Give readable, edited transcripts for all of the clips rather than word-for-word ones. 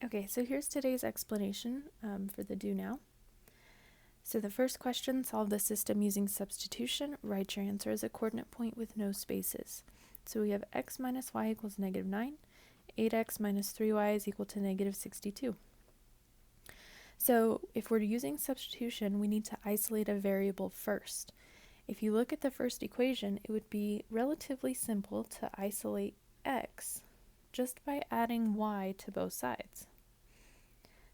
Okay, so here's today's explanation for the do now. So the first question, solve the system using substitution. Write your answer as a coordinate point with no spaces. So we have x minus y equals negative 9. 8x minus 3y is equal to negative 62. So if we're using substitution, we need to isolate a variable first. If you look at the first equation, it would be relatively simple to isolate x just by adding y to both sides.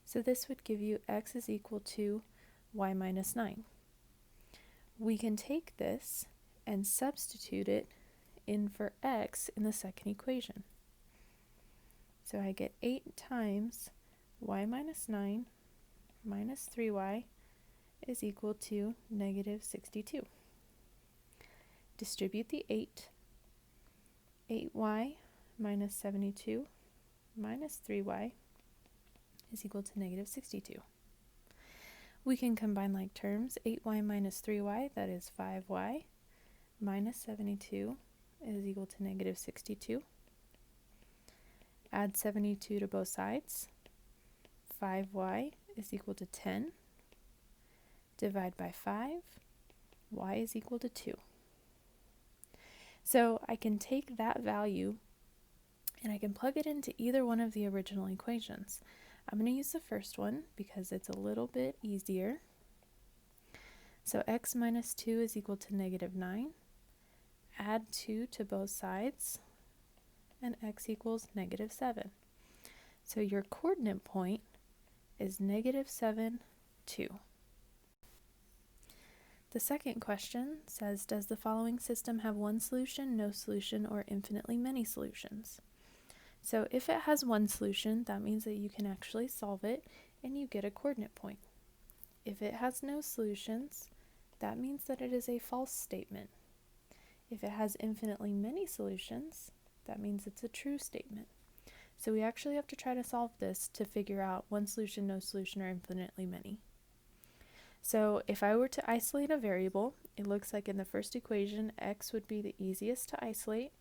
So this would give you x is equal to y minus 9. We can take this and substitute it in for x in the second equation. So I get 8 times y minus 9 minus 3y is equal to negative 62. Distribute the 8. 8y minus 72 minus 3y is equal to negative 62. We can combine like terms. 8y minus 3y, that is 5y, minus 72 is equal to negative 62. Add 72 to both sides. 5y is equal to 10. Divide by 5. Y is equal to 2. So I can take that value and I can plug it into either one of the original equations. I'm going to use the first one because it's a little bit easier. So x minus 2 is equal to negative 9. Add 2 to both sides, and x equals negative 7. So your coordinate point is negative 7, 2. The second question says, does the following system have one solution, no solution, or infinitely many solutions? So if it has one solution, that means that you can actually solve it and you get a coordinate point. If it has no solutions, that means that it is a false statement. If it has infinitely many solutions, that means it's a true statement. So we actually have to try to solve this to figure out one solution, no solution, or infinitely many. So if I were to isolate a variable, it looks like in the first equation, x would be the easiest to isolate.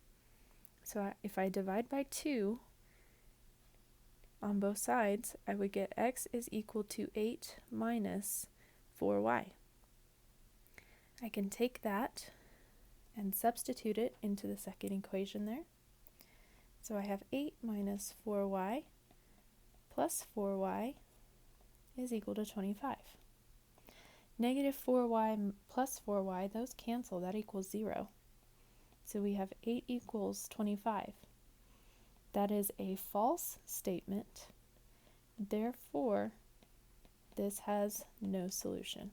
So if I divide by 2 on both sides, I would get x is equal to 8 minus 4y. I can take that and substitute it into the second equation there. So I have 8 minus 4y plus 4y is equal to 25. Negative 4y plus 4y, those cancel, that equals 0. So we have 8 equals 25. That is a false statement. Therefore, this has no solution.